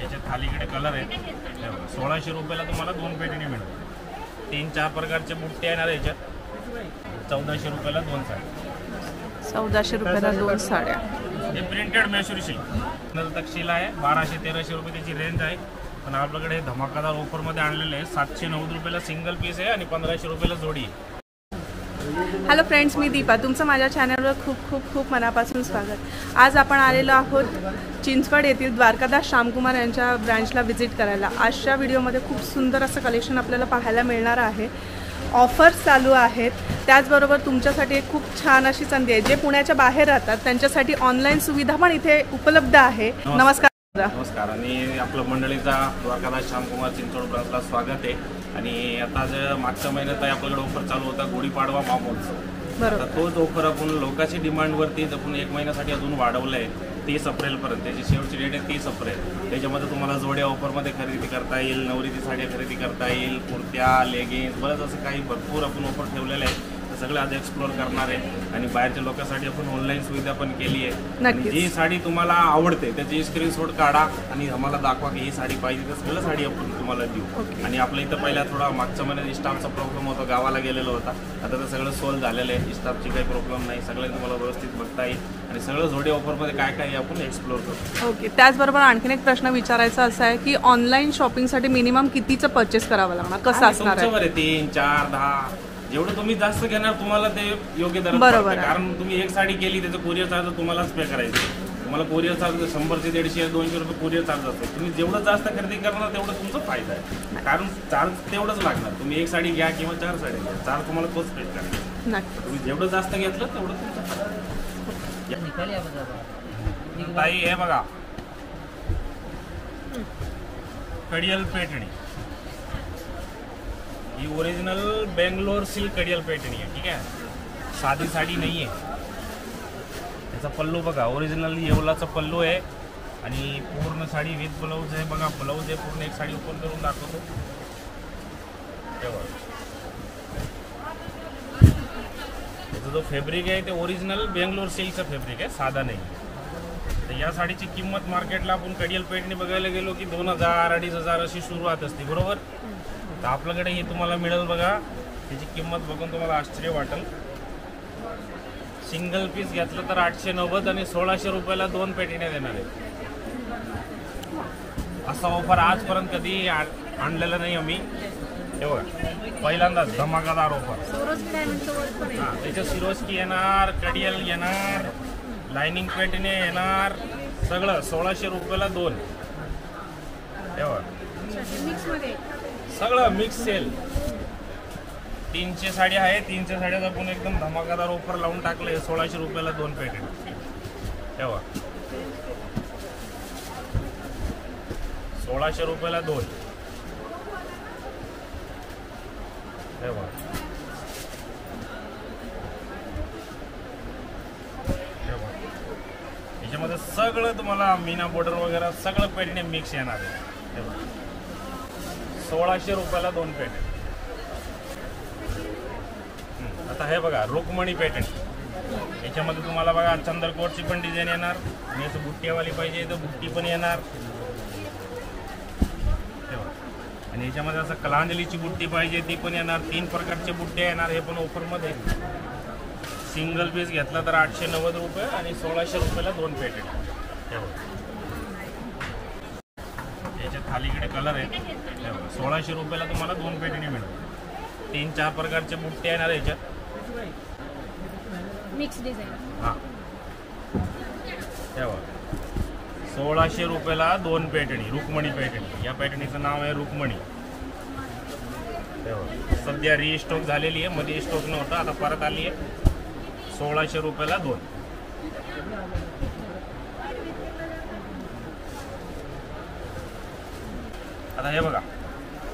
याच्यात खालीकडे कलर आहे 1600 रुपयाला तुम्हाला 2 पेटणी मिळेल. 3-4 प्रकारचे बुट्टे येणार याच्यात. 1400 रुपयाला 2 साड्या. 1400 रुपयाला 2 साड्या. हे प्रिंटेड मैसूर सिल्क तक्षशिला आहे. 1200-1300 रुपये त्याची रेंज आहे. पण आपल्याकडे हे धमाकादार ऑफरमध्ये आणलेले आहे. 790 रुपयाला सिंगल पीस आहे आणि 1500 रुपयाला जोडी आहे. हॅलो फ्रेंड्स, मी दीपा. तुमचं माझ्या चॅनलवर खूप खूप खूप मनापासून स्वागत. आज आपण आलेलो आहोत चिंचवड येथील द्वारकादास श्यामकुमार यांच्या ब्रँचला व्हिजिट करायला. आजच्या व्हिडिओमध्ये खूप सुंदर असं कलेक्शन आपल्याला पाहायला मिळणार आहे. ऑफर्स चालू आहेत. त्याचबरोबर तुमच्यासाठी एक खूप छान अशी संधी आहे. जे पुण्याच्या बाहेर राहतात त्यांच्यासाठी ऑनलाईन सुविधा पण इथे उपलब्ध आहे. नमस्कार. नमस्कार. आणि आपलं मंडळीचा द्वारकादास श्यामकुमार चिंचवड ब्रांचला स्वागत आहे. आणि आता जे मागच्या महिन्यात आपल्याकडे ऑफर चालू होता गुढीपाडवा महोत्सव. बरोबर. तोच ऑफर आपण लोकांच्या डिमांडवरती आपण 1 महिन्यासाठी अजून वाढवलं आहे. 30 एप्रिलपर्यंत त्याची शेवटची डेट आहे 30 एप्रिल. त्याच्यामध्ये तुम्हाला जोड्या ऑफरमध्ये खरेदी करता येईल, नवरीची साड्या खरेदी करता येईल, कुर्त्या, लेगिन्स, बरंच असं काही भरपूर आपण ऑफर ठेवलेलं आहे. सगळं आज एक्सप्लोर करणार आहे. आणि बाहेरच्या लोकांसाठी आपण ऑनलाईन सुविधा पण केली आहे. जी साडी तुम्हाला आवडते त्याची स्क्रीनशॉट काढा आणि आम्हाला दाखवा की ही साडी पाहिजे तर सगळं साडी आपण तुम्हाला देऊ. आणि आपल्या इथं पहिला थोडा मागच्या महिन्यात स्टाफचा प्रॉब्लेम होता, गावाला गेलेला होता. आता तर सगळं सॉल्व्ह झालेलं आहे. स्टाफची काही प्रॉब्लेम नाही. सगळं तुम्हाला व्यवस्थित बघता येईल. आणि सगळं जोडी ऑफरमध्ये काय काय आपण एक्सप्लोर करू. ओके. त्याचबरोबर आणखीन एक प्रश्न विचारायचा असा आहे की ऑनलाईन शॉपिंगसाठी मिनिमम कितीचं परचेस करावं लागणार, कसं असणार आहे? 3, 4, 10 जेवढं तुम्ही जास्त घेणार तुम्हाला ते योग्य दरात. बरोबर. कारण तुम्ही एक साडी केली त्याचं कुरिअर चार्ज तुम्हालाच पे करायचं. तुम्हाला कुरिअर चार्ज 100 ते 150 200 रुपये कुरिअर चार्ज असतो. तुम्ही जेवढं जास्त खरेदी करणार तेवढं तुमचा फायदा आहे. कारण चार्ज तेवढंच लागणार. तुम्ही 1 साडी घ्या किंवा 4 साडी घ्या, चार्ज तुम्हाला तोच पे करायचा. तुम्ही जेवढं जास्त घेतलं तेवढं तुमचं. ताई हे बघा कडियल पेटणी. ही ओरिजिनल बेंगलोर सिल्क कडियल पेटणी आहे. ठीक आहे, साधी साडी नाही आहे. त्याचा पल्लू बघा, ओरिजिनल येवलाचा पल्लू आहे. आणि पूर्ण साडी विथ ब्लाऊज आहे. बघा ब्लाऊज आहे पूर्ण. एक साडी ओपन करून दाखवतो. त्याचा जो फॅब्रिक आहे ते ओरिजिनल बेंगलोर सिल्कचं फॅब्रिक आहे, साधा नाही. तर या साडीची किंमत मार्केटला आपण कडियल पेटणी बघायला गेलो की 2000-2500 अशी सुरुवात असते, बरोबर. तर आपल्याकडे ही तुम्हाला मिळेल बघा. त्याची किंमत बघून तुम्हाला आश्चर्य वाटेल. सिंगल पीस घेतलं तर 890 आणि 1600 रुपयाला 2 पेटण्या देणार आहे. असा ऑफर आजपर्यंत कधी आणलेला नाही आम्ही. हे बघा पहिल्यांदाच धमाकादार ऑफर. हां, त्याच्यात सिरोस्की येणार, कडियल येणार, लाइनिंग पेटणे येणार, सगळं 1600 रुपयाला 2. हे बघा सगळं मिक्स सेल. 300 साड्या आहे. 300 साड्याचा आपण एकदम धमाकादार ऑफर लावून टाकले. 1600 रुपयाला 2 पॅकेट. तेव्हा 1600 रुपयाला 2. तेव्हा याच्यामध्ये सगळं तुम्हाला मीना बॉर्डर वगैरे सगळं पॅटर्न मिक्स येणार आहे. तेव्हा 1600 रुपयाला 2 पॅटर्न. आता हे बघा रुक्मणी पॅटर्न. याच्यामध्ये तुम्हाला बघा चंद्रकोरची पण डिझाईन येणार. आणि असं बुट्टीवाली पाहिजे तर बुट्टी पण येणार. आणि याच्यामध्ये असं कलांजलीची बुट्टी पाहिजे ती पण येणार. 3 प्रकारचे बुट्टे येणार. हे पण ऑफरमध्ये. सिंगल पीस घेतला तर 890 रुपये आणि 1600 रुपयाला 2 पॅकेट. याच्यात खालीकडे कलर आहे. 1600 रुपयाला तुम्हाला 2 पेटणी मिळेल. 3-4 प्रकारचे बुट्टे येणार याच्यात. Mix design. हां, तेव्हा 1600 रुपयाला 2 पेटणी. रुक्मणी पेटणी. या पेटणीचं नाव आहे रुक्मणी. तेव्हा सध्या रिस्टॉक झालेली आहे. मध्ये स्टॉक नव्हता, आता परत आली आहे. 1600 रुपयाला 2. आता हे बघा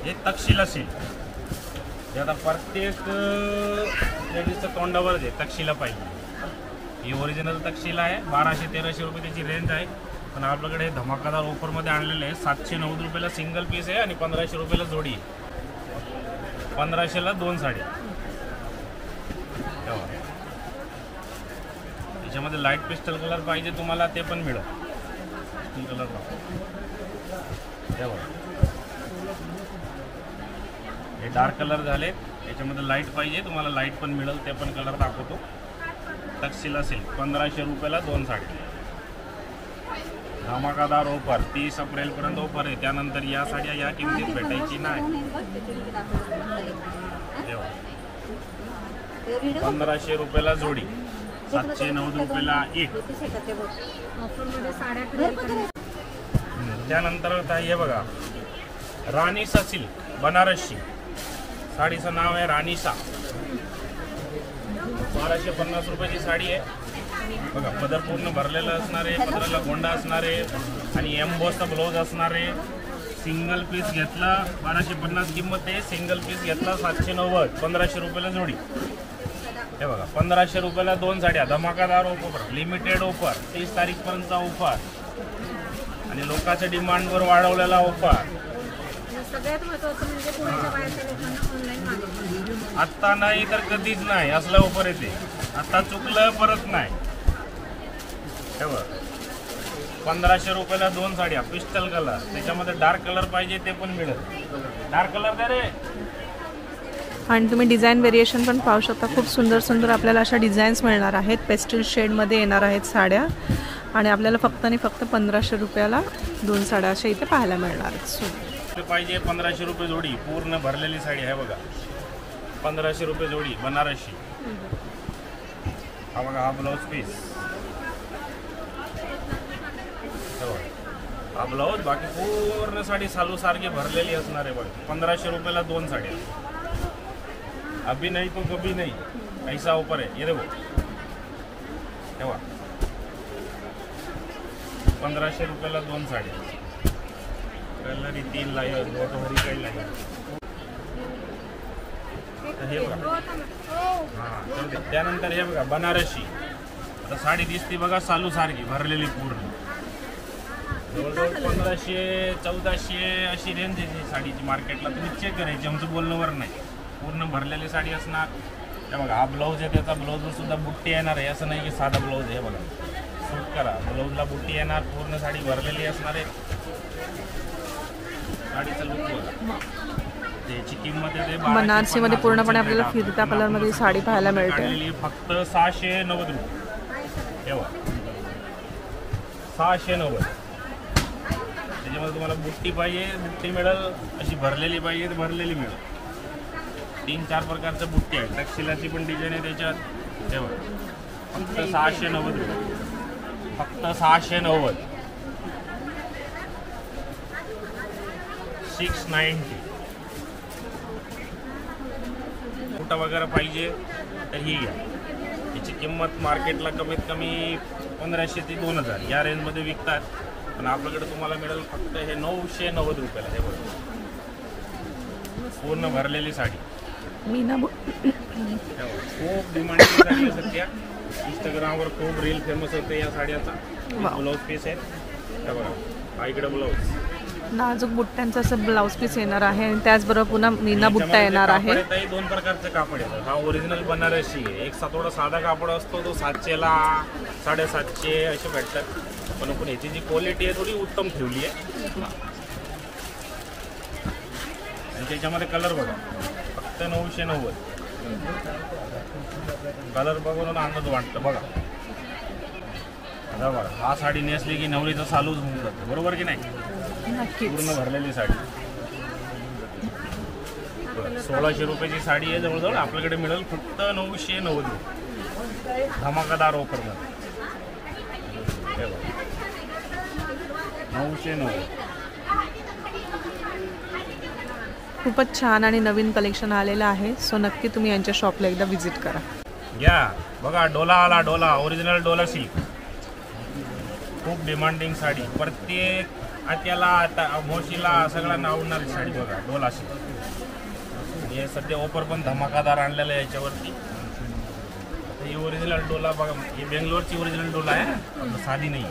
हे तक्षशिला सिल्क. हे आता प्रत्येक लेडीजच्या तोंडावर जे तक्षशिला पाहिजे. ही ओरिजिनल तक्षशिला आहे. 1200-1300 रुपये त्याची रेंज आहे. पण आपल्याकडे हे धमाकादार ऑफरमध्ये आणलेलं आहे. 790 रुपयाला सिंगल पीस आहे आणि 1500 रुपयाला जोडी आहे. 1500ला 2 साड्या. याच्यामध्ये लाईट पिस्टल कलर पाहिजे तुम्हाला ते पण मिळेल. कलर हे बघा, हे डार्क कलर झाले. याच्यामध्ये लाईट पाहिजे तुम्हाला, लाईट पण मिळेल, ते पण कलर दाखवतो. तक्षशिला सिल्क 1500 रुपयाला 2 साडी. धमाकादार ऑफर, 30 एप्रिलपर्यंत ऑफर आहे. त्यानंतर या साड्या या किमतीत भेटायची नाही. 1500 रुपयाला जोडी, 790 रुपयाला एक. त्यानंतर हे बघा, राणीसा सिल्क बनारसी. साडीचं नाव आहे राणीसा. 1250 रुपयाची साडी आहे. बघा, पदर पूर्ण भरलेलं असणार आहे, पदराला गोंडा असणार आहे आणि एम्बॉसचा ब्लाऊज असणार आहे. सिंगल पीस घेतला 1250 किंमत आहे. सिंगल पीस घेतला 790, 1500 रुपयाला जोडी. हे बघा, 1500 रुपयाला 2 साड्या. धमाकादार ऑफर, लिमिटेड ऑफर, 30 तारीखपर्यंतचा ऑफर आणि लोकांच्या डिमांडवर वाढवलेला ऑफर. सगळ्यात महत्त्वाचं म्हणजे पुण्याच्या बाहेरच्या लोकांना ऑनलाईन मागवतात. आत्ता नाही तर कधीच नाही असलं ऑफर येते. आता चुकलं परत नाही. हे बघ, 1500 रुपयाला 2 साड्या, पिस्टल कलर. त्याच्यामध्ये डार्क कलर पाहिजे ते पण मिळेल. डार्क कलर दे रे. आणि तुम्ही डिझाईन व्हेरिएशन पण पाहू शकता. खूप सुंदर सुंदर आपल्याला अशा डिझाईन्स मिळणार आहेत. पेस्टल शेडमध्ये येणार आहेत साड्या आणि आपल्याला फक्त आणि फक्त 1500 रुपयाला 2 साड्या अशा इथे पाहायला मिळणार आहेत. पाहिजे 1500 रुपये जोडी, पूर्ण भरलेली साडी आहे बघा. 1500 रुपये जोडी, बनारसी. हा बघा, हा ब्लाऊज पीस, हा ब्लाऊज. बाकी पूर्ण साडी सालू सारखी भरलेली असणार आहे बघा. 1500 रुपयाला 2 साड्या. अभी नाही तो कभी नाही, ऐसा ऑफर आहे. ये देखो, तेव्हा 1500 रुपयाला 2 साड्या. कलर 3 लाईन, हरी काही लाईन. हे बघा, हां. त्यानंतर हे बघा, बनारसी. आता साडी दिसते बघा सालू सारखी भरलेली पूर्ण. जवळजवळ 1500 1400 अशी रेंज आहे साडीची मार्केटला. तुम्ही चेक करायची, आमचं बोलणंवर नाही. पूर्ण भरलेली साडी असणार. हे बघा, हा ब्लाऊज आहे. त्याचा ब्लाऊजवर सुद्धा बुट्टी येणार आहे. असं नाही की साधा ब्लाऊज आहे. बघा, शूट करा, ब्लाऊजला बुट्टी येणार. पूर्ण साडी भरलेली असणार आहे. साडीचं लुक बघा. त्याची किंमत आहे बनारसीमध्ये पूर्णपणे आपल्याला फिरत्या कलरमध्ये साडी पाहायला मिळते. फक्त 690 रुपये. तेव्हा 690. त्याच्यामध्ये तुम्हाला बुट्टी पाहिजे बुट्टी मिळेल, अशी भरलेली पाहिजे तर भरलेली मिळेल. 3-4 प्रकारच्या बुट्टी आहेत. तक्षशिलाची पण डिझाईन आहे त्याच्यात. तेव्हा फक्त 690 रुपये. फक्त 690. 690. कुठं वगैरे पाहिजे तर ही घ्या. याची किंमत मार्केटला कमीत कमी 1500 ते 2000 या रेंजमध्ये विकतात. पण आपल्याकडे तुम्हाला मिळेल फक्त हे 990 रुपयाला. हे बघा, पूर्ण भरलेली साडी. खूप डिमांडची साडी आहे सध्या. इंस्टाग्रामवर खूप रील फेमस होते या साड्याचा. ब्लाऊज पीस आहे. हे बघा, हा इकडे ब्लाऊज. नाजूक बुट्ट्यांचा असं ब्लाऊज पीस येणार आहे आणि त्याचबरोबर पुन्हा मीना बुट्टा येणार आहे. 2 प्रकारचे कापड येतात. हा ओरिजिनल बनारसी आहे. एक थोडा साधा कापड असतो तो 700ला 750 असे भेटतात. पण याची जी क्वालिटी आहे थोडी उत्तम ठेवली आहे. आणि त्याच्यामध्ये कलर बघा, फक्त 990. कलर बघून आनंद वाटतं बघा. बघा, हा साडी नेसली की नवरीचं चालूच होऊन जातं. बरोबर की नाही? नक्कीच. पूर्ण भरलेली साडी. 1600 रुपयाची साडी आहे जवळजवळ. आपल्याकडे मिळेल फक्त 990 रुपये. धमाकादार ऑफरमध्ये. 990. खूपच छान आणि नवीन कलेक्शन आलेलं आहे. सो नक्की तुम्ही यांच्या शॉपला एकदा व्हिजिट करा. घ्या बघा, डोला आला. Dola original Dola silk. खूप डिमांडिंग साडी. प्रत्येक आत्याला आता मोशीला सगळ्यांना आवडणारी साडी बघा, डोला सिल्क. हे सध्या ऑफर पण धमाकादार आणलेलं आहे याच्यावरती. ही ओरिजिनल डोला बघा, ही बेंगलोरची ओरिजिनल डोला आहे, साधी नाही.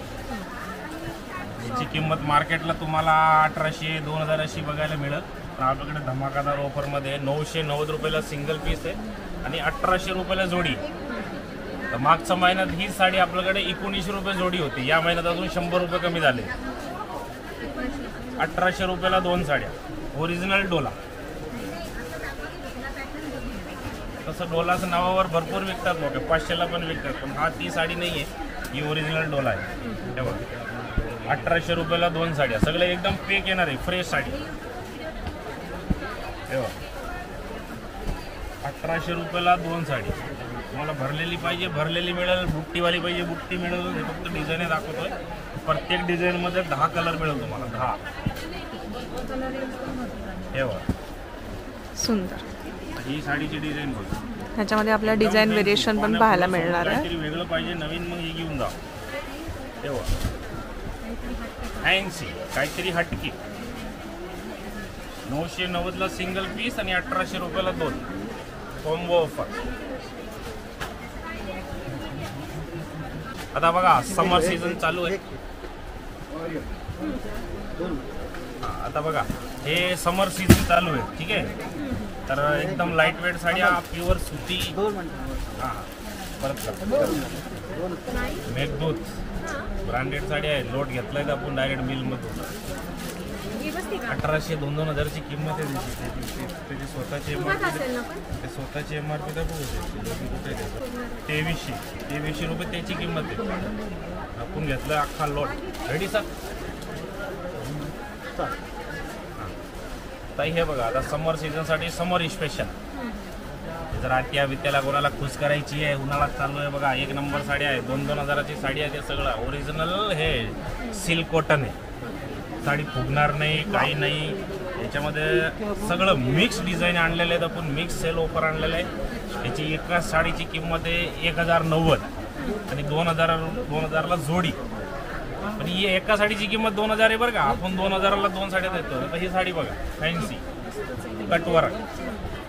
याची किंमत मार्केटला तुम्हाला 1800 2000 अशी बघायला मिळेल. पण आपल्याकडे धमाकादार ऑफरमध्ये 990 रुपयाला सिंगल पीस आहे आणि 1800 रुपयाला जोडी. तर मागच्या महिन्यात ही साडी आपल्याकडे 1900 रुपये जोडी होती. या महिन्यात अजून 100 रुपये कमी झाले. 1800 रुपयाला 2 साड्या. ओरिजिनल डोला. तसं डोलाचं नावावर भरपूर विकतात लोक, 500ला पण विकतात, पण हा ती साडी नाही आहे, ही ओरिजिनल डोला आहे. तेव्हा 1800 रुपयाला 2 साड्या, सगळे एकदम पेक येणार आहे, फ्रेश साडी. तेव्हा 1800 रुपयाला 2 साडी. तुम्हाला भरलेली पाहिजे भरलेली मिळेल, बुट्टीवाली पाहिजे बुट्टी मिळेल. हे फक्त डिझाईन दाखवतोय. प्रत्येक डिझाईनमध्ये 10 कलर मिळेल तुम्हाला, 10. तेव्हा सुंदर. ही साडीची डिझाईन बघ. ह्याच्यामध्ये आपल्याला डिझाईन व्हेरिएशन पण पाहायला मिळणार आहे. काहीतरी वेगळं पाहिजे नवीन, मग हे घेऊन जा. तेव्हा 80 काहीतरी हटकी. 990ला सिंगल पीस आणि 1800 रुपयाला 2 कॉम्बो ऑफर. आता बघा समर सीझन चालू आहे. आता बघा हे समर सीझन चालू आहे, ठीक आहे. तर एकदम लाईट वेट साड्या, प्युअर सुती. हां परत मेघदूत ब्रँडेड साडी आहे. लोट घेतलाय तर आपण डायरेक्ट मिलमधून. 1800 2,000ची किंमत आहे त्याची स्वतःची एमआरपी तर कुठे 2300 रुपये त्याची किंमत आहे. आपण घेतलं अख्खा लोट. Ready sir. ताई हे बघा आता समर सीझनसाठी समर स्पेशल. जर आत्या वित्याला कोणाला खुश करायची आहे, उन्हाळ्यात चालू आहे बघा, 1 नंबर साडी आहे. 2-2 हजाराची साडी आहे. ते सगळं ओरिजिनल हे सिल्क कॉटन आहे. साडी फुगणार नाही, काही नाही. याच्यामध्ये सगळं मिक्स डिझाईन आणलेले आहेत. आपण मिक्स सेल ऑफर आणलेलं आहे. याची एका साडीची किंमत आहे 1090 आणि 2000ला जोडी. पण ही एका साडीची किंमत 2000 आहे बरं का. आपण 2000ला 2 साड्या देतो. तर ही साडी बघा फॅन्सी कटवर्क.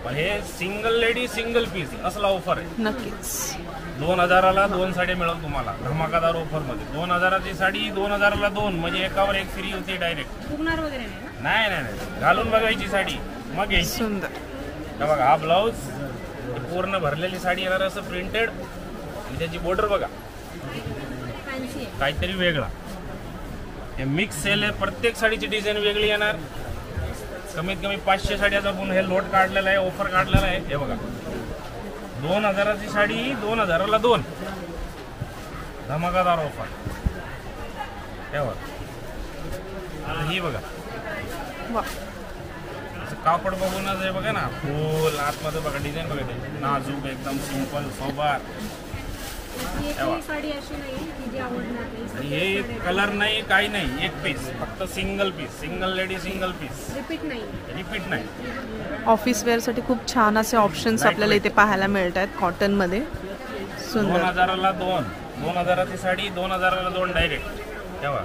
पण हे सिंगल लेडी सिंगल पीस असला ऑफर आहे. नक्कीच 2000ला 2 साड्या मिळेल तुम्हाला धमाकादार ऑफरमध्ये. 2000ची साडी 2000ला 2 म्हणजे एकावर एक फ्री होती डायरेक्ट. फुगणार वगैरे नाही. नाही घालून बघायची साडी मग घ्यायची. सुंदर. तर बघा हा ब्लाऊज पूर्ण भरलेली साडी येणार असं प्रिंटेड. आणि त्याची बॉर्डर बघा फॅन्सी आहे. काहीतरी वेगळा. हे मिक्स सेल आहे. प्रत्येक साडीची डिझाईन वेगळी येणार. कमीत कमी 500 साड्याचा पण हे लोट काढलेला आहे, ऑफर काढलेला आहे. हे बघा 2000ची साडी 2000ला 2 धमाकादार ऑफर. हे बघा ही बघा वा. असं कापड बघूनच हे बघा ना, फुल आतमध्ये बघा डिझाईन बघा ते नाजूक एकदम सिंपल सोबर. ही साडी अशी नाही की जी आवडणार नाही. आणि हे कलर नाही काही नाही, एक पीस फक्त single piece, single lady single piece, repeat नाही. ऑफिस वेअरसाठी खूप छान असे ऑप्शन्स आपल्याला इथे पाहायला मिळत आहेत कॉटनमध्ये. सुंदर. 2000ला 2 2000ची साडी 2000ला 2 डायरेक्ट. तेव्हा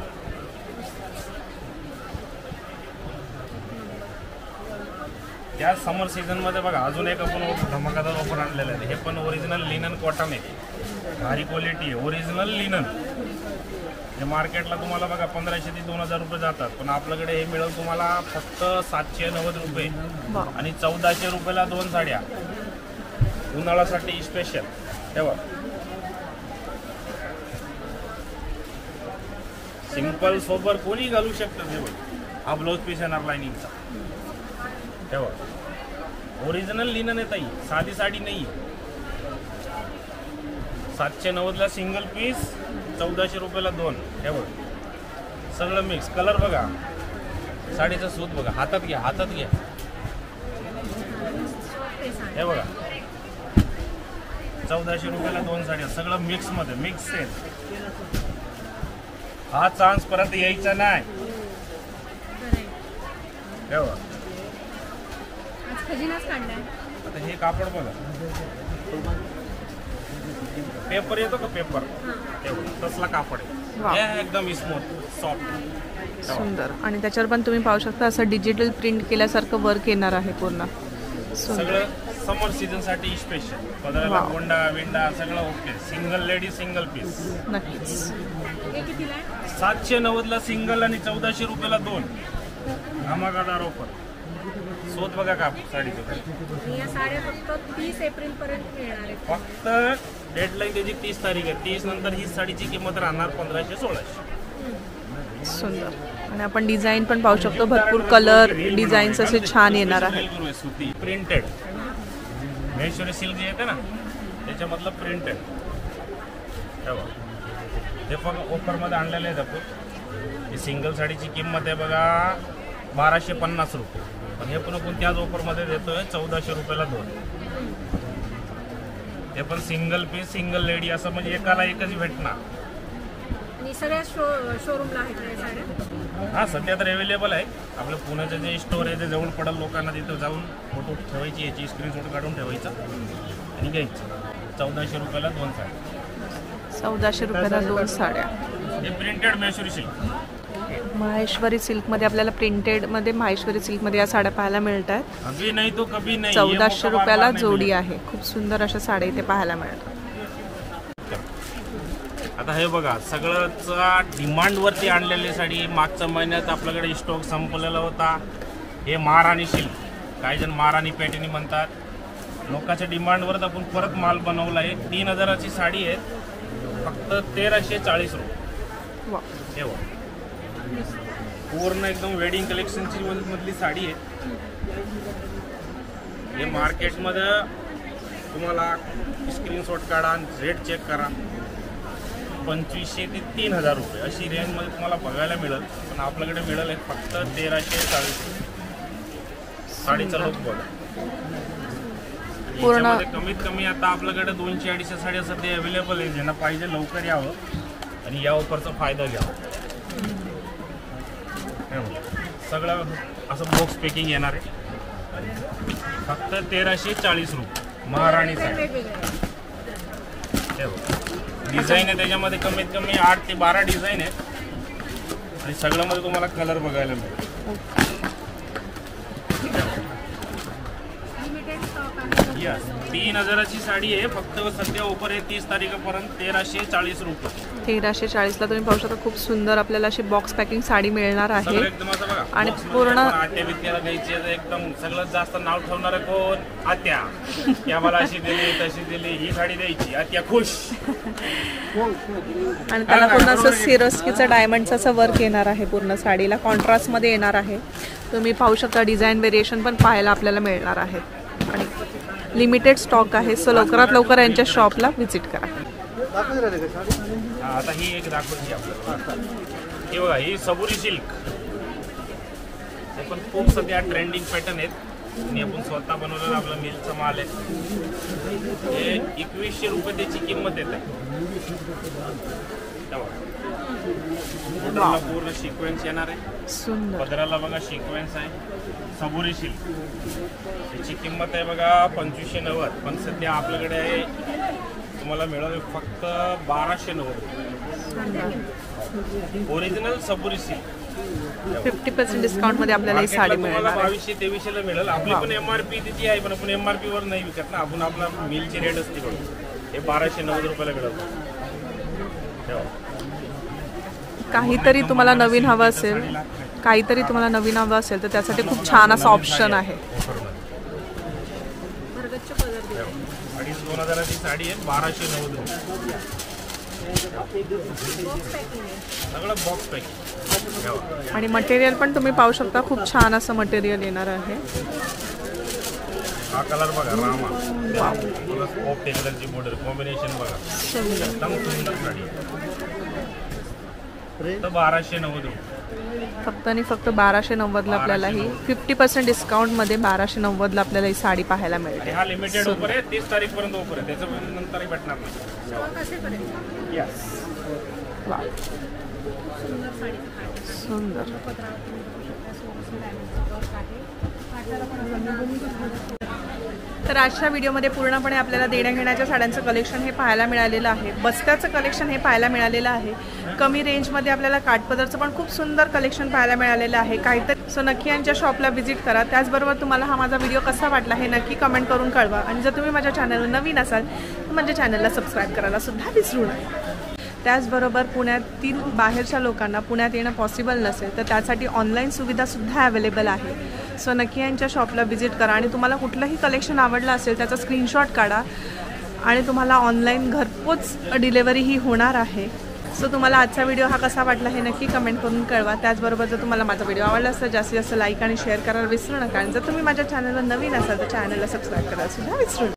त्या समर सीझनमध्ये बघा अजून एक आपण धमाकादार ऑफर आणलेलं आहे. हे पण ओरिजिनल लिनन कॉटन आहे. भारी क्वालिटी आहे. Original linen. हे मार्केटला तुम्हाला बघा 1500 ते 2000 रुपये जातात. पण आपल्याकडे हे मिळेल तुम्हाला फक्त 790 रुपये आणि 1400 रुपयाला 2 साड्या. उन्हाळ्यासाठी स्पेशल. तेव्हा सिंपल सोबर कोणी घालू शकतं. तेव्हा हा ब्लाऊज पीस येणार लाईनिंगचा. तेव्हा ओरिजिनल लिनन आहे ताई, साधी साडी नाही. 790ला सिंगल पीस, 1400 रुपयाला 2. हे बघा सगळं मिक्स. कलर बघा, साडीचा सूत बघा, हातात घ्या हे बघा 1400 रुपयाला 2 साड्या. सगळं मिक्समध्ये मिक्स सेल. हा चान्स परत यायचा नाही. हे बघा आता हे कापड बघा, पेपर येतो का पेपर, तसला कापड आहे. एकदम स्मूथ सॉफ्ट सुंदर. आणि त्याच्यावर पण तुम्ही पाहू शकता असं डिजिटल प्रिंट केल्यासारखं वर्क येणार आहे पूर्ण. सगळं समर सीझन साठी स्पेशल. पदराला गोंडा विंडा सगळं okay. Single lady single piece. नक्कीच 790ला सिंगल आणि 1400 रुपयाला 2 धमाकादार ऑफर. सोत बघा का साडीचं. या साड्या फक्त 30 एप्रिल पर्यंत मिळणार आहेत. फक्त डेडलाईन त्याची 30 तारीख आहे. 30 नंतर ही साडीची किंमत राहणार 1500-1600. सुंदर. आणि आपण डिझाईन पण पाहू शकतो, भरपूर कलर डिझाईन्स असे छान येणार आहेत. सुती प्रिंटेड महेश्वरी सिल्क जे येते ना त्याच्यामधलं प्रिंटेड हे पण ऑफरमध्ये आणलेले आहेत आपण. ही सिंगल साडीची किंमत आहे बघा 1250 रुपये, पण हे पण आपण त्याच ऑफरमध्ये देतोय 1400 रुपयाला 2. हे पण सिंगल पीस सिंगल लेडी असं म्हणजे एकाला एकच भेटणार. आणि सगळ्या शोरूमला आहेत ना या साड्या? हां सध्या तर अवेलेबल आहे. आपलं पुण्याचं जे स्टोर आहे ते जवळ पडेल लोकांना, तिथं जाऊन फोटो ठेवायची, याची स्क्रीनशॉट काढून ठेवायचं आणि घ्यायचं. 1400 रुपयाला 2 साड्या. 1400 रुपयाला 2 साड्या. हे प्रिंटेड महेश्वरी सिल्क. माहेश्वरी सिल्कमध्ये आपल्याला प्रिंटेडमध्ये माहेश्वरी सिल्कमध्ये या साड्या पाहायला मिळत आहेत. अभी नाही तो कभी नाही. 1400 रुपयाला जोडी आहे. खूप सुंदर अशा साड्या इथे पाहायला मिळतात. आता हे बघा सगळंचा डिमांडवरती आणलेली साडी. मागच्या महिन्यात आपल्याकडे स्टॉक संपलेला होता. हे महाराणी सिल्क, काही जण महाराणी पॅटर्नी म्हणतात. लोकांच्या डिमांडवरच आपण परत माल बनवला आहे. 3000ची साडी आहे, फक्त 1340 रुपये. वा, हे बघा पूर्ण एकदम वेडिंग कलेक्शनची मधली साडी आहे. हे मार्केटमध्ये तुम्हाला स्क्रीनशॉट काढा आणि रेट चेक करा. 2500 ते 3000 रुपये अशी रेंजमध्ये तुम्हाला बघायला मिळेल, पण आपल्याकडे मिळेल आहे फक्त 1340 रुपये. साडीचा लुक बघा. पूर्ण कमीत कमी आता आपल्याकडे 200-250 साड्या सध्या अवेलेबल आहे. ज्यांना पाहिजे लवकर यावं आणि या ऑफरचा फायदा घ्यावा. सगळं असं बॉक्स पॅकिंग येणार आहे, फक्त 1340 रुपये. महाराणी साडी डिझाईन आहे त्याच्यामध्ये कमीत कमी 8 ते 12 डिझाईन आहेत आणि सगळ्यामध्ये तुम्हाला कलर बघायला मिळेल. यस 3000ची साडी आहे, फक्त सध्या ऑफर आहे 30 तारखेपर्यंत 1340 रुपये. 1340ला तुम्ही पाहू शकता. खूप सुंदर आपल्याला अशी बॉक्स पॅकिंग साडी मिळणार आहे. सगळं एकदम असं बघा. आणि पूर्ण आत्या बित्याला घ्यायची आहे एकदम सगळ्यात जास्त नाव ठेवणार कोण? आत्या. की आम्हाला अशी दिली तशी दिली, ही साडी द्यायची, आत्या खुश. आणि त्याला पूर्ण असं सिरोस्कीचं डायमंडचं असं वर्क येणार आहे. पूर्ण साडीला कॉन्ट्रास्टमध्ये येणार आहे. तुम्ही पाहू शकता डिझाईन व्हेरिएशन पण पाहायला आपल्याला मिळणार आहेत. आणि लिमिटेड स्टॉक आहे, सो लवकरात लवकर यांच्या शॉपला व्हिजिट करा. आता ही एक दाखवायची आपल्याला. हे बघा ही सबुरी सिल्क. हे पण खूप सध्या ट्रेंडिंग पॅटर्न आहेत आणि आपण स्वतः बनवलेला आपला मिलचा माल आहे. हे 2100 रुपये त्याची किंमत येत आहे. पूर्ण सिक्वेन्स येणार आहे. सुंदर पदराला बघा सिक्वेन्स आहे. सबुरी सिल्क त्याची किंमत आहे बघा 2590, पण सध्या आपल्याकडे आहे तुम्हाला मिळेल फक्त 1290 ओरिजिनल सबुरी सिल्क. 50% डिस्काउंटमध्ये आपल्याला ही साडी मिळेल. 2200-2300 मिळेल. आपली पण MRP तिची आहे, पण आपण MRP वर नाही विकत ना. आपण आपला मिलची रेट असते बघा. हे 1290 रुपयाला मिळेल. काहीतरी तुम्हाला नवीन हवं असेल, काहीतरी तुम्हाला नवीन हवं असेल तर त्यासाठी खूप छान असं ऑप्शन आहे. 2,500-2,000ची साडी आहे 1290 रुपये. सगळं बॉक्स पॅकिंग. आणि मटेरियल पण तुम्ही पाहू शकता. खूप छान असं मटेरियल येणार आहे. हा कलर बघा रामा प्लस ऑफ टेक्सचरची बॉर्डर कॉम्बिनेशन बघा. एकदम सुंदर साडी तर 1290 रुपये. फक्त आणि फक्त 1290ला आपल्याला ही 50% डिस्काउंटमध्ये 1290ला आपल्याला ही साडी पाहायला मिळते. हा लिमिटेड ऑफर आहे. 30 तारीखपर्यंत ऑफर आहे, त्याच्या नंतरही भेटणार नाही. यस सुंदर. तर आजच्या व्हिडिओमध्ये पूर्णपणे आपल्याला देण्याघेण्याच्या साड्यांचं कलेक्शन हे पाहायला मिळालेलं आहे. बस्त्याचं कलेक्शन हे पाहायला मिळालेलं आहे. कमी रेंजमध्ये आपल्याला काठपदरचं पण खूप सुंदर कलेक्शन पाहायला मिळालेलं आहे. काहीतरी सो नक्की यांच्या शॉपला व्हिजिट करा. त्याचबरोबर तुम्हाला हा माझा व्हिडिओ कसा वाटला हे नक्की कमेंट करून कळवा. आणि जर तुम्ही माझ्या चॅनलवर नवीन असाल तर माझ्या चॅनलला सबस्क्राईब करायला सुद्धा विसरू नका. त्याचबरोबर पुण्यातील बाहेरच्या लोकांना पुण्यात येणं पॉसिबल नसेल तर त्यासाठी ऑनलाईन सुविधासुद्धा अवेलेबल आहे. सो नक्की यांच्या शॉपला व्हिजिट करा. आणि तुम्हाला कुठलंही कलेक्शन आवडलं असेल त्याचा स्क्रीनशॉट काढा आणि तुम्हाला ऑनलाईन घरपोच डिलेवरी ही होणार आहे. सो तुम्हाला आजचा व्हिडिओ हा कसा वाटला हे नक्की कमेंट करून कळवा. त्याचबरोबर जर तुम्हाला माझा व्हिडिओ आवडला असेल जास्तीत जास्त लाईक आणि शेअर करायला विसरू नका. आणि जर तुम्ही माझ्या चॅनलवर नवीन असाल तर चॅनलला सबस्क्राईब करायला सुद्धा विसरू नका.